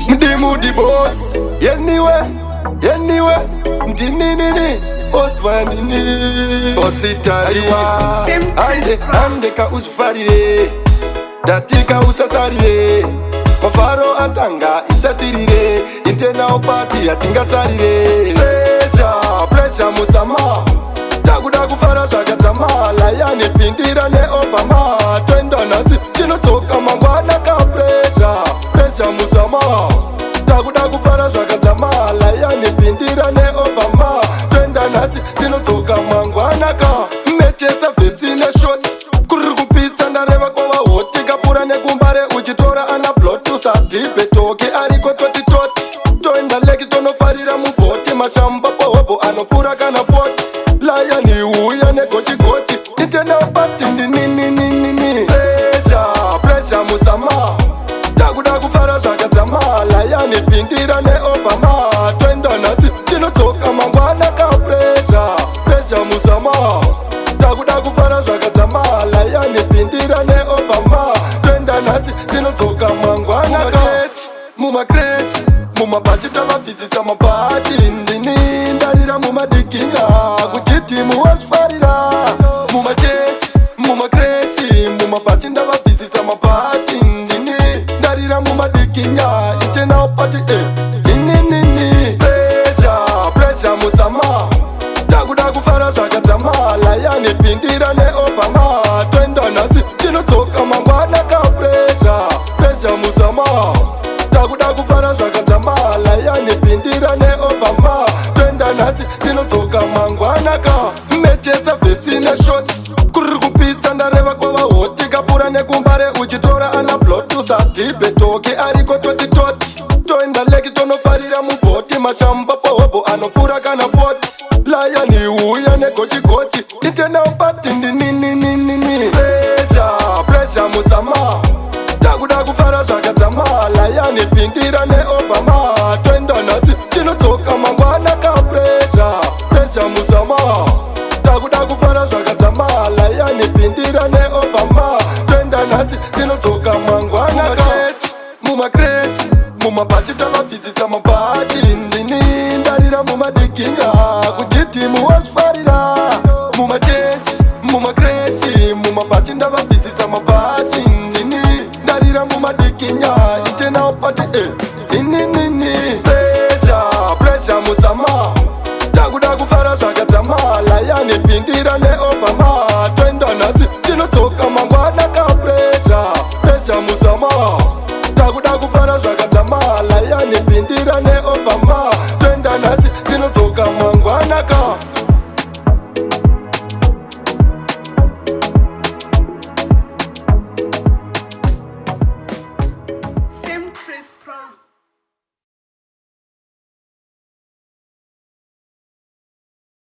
Mudimu the boss. Anyway, ndinini osfandini ositaliwa ande ka usufarire datika usasarire mafaro atanga itatirire intena opati atingasarire Prezha musama takuda kufara zvakadzama layani pindira ne Obama twenda nasi tinotoka mangwana ka Prezha musama takuda kufara zvakadzama layani pindira ne Obama twenda nasi tinotoka mangwana ka mechesa vhesi neshoti kuri kupisa ndareva kwava hoti kapura nekumbare uchitora ana blotusadhibhetoke ariko totitoti toenda leki tonofarira mubhoti mashamba pohobo anopfuura kana 40 layani uya negochigochi itenapati ndininini Prezha musama takuda kufara zvakadzama layani pindira ne Obama twenda nasi tinotoka mangwana ka Prezha musama takuda kufara zvakadzama layani pindira ne Obama twenda nasi tinotoka mangwana ka mumakrechi mumabhachi tavabvisisa mabhachi ndini ndarira mumadikinga kuchitimu wasfarira mumachechi mumakrechi mumabhachi ndavabvisisa mabhachi ndini ndarira mumadikinga itenaopati ininini Prezha musama takuda kufara zvakadzama layani pindira ne Obama twenda nasi tinotoka mangwana ka Prezha musama takuda kufara zvakadzama layani pindira ne Obama twenda nasi tinotoka mangwana ka mechesa vhesi neshoti kuri kupisa ndareva kwava hoti kapura nekumbare uchitora ana blotusadhibhetoke ariko totitoti toenda leki tonofarira mubhoti mashamba pohobo anopfuura kana 40 layani uya negochigochi itenapati ndininini Prezha musama takuda kufara zvakadzama layani pindira ne Obama twenda nasi tinotoka mangwana ka Prezha musama takuda kufara zvakadzama layani pindira ne Obama twenda nasi tinotoka mangwana ka mumakrechi mumabhachi tavabvisisa mabhachi ndini ndarira mumadikinga kuchitimu wasfarira mumachechi mumakrechi mumabhachi ndavabvisisa mabhachi ndini ndarira mumadikinga itenaopati ininini Prezha musama takuda kufara zvakadzama layani pindira ne Obama twenda nasi tinotoka mangwana ka Prezha musama takuda kufara zvakadzama layani pindira ne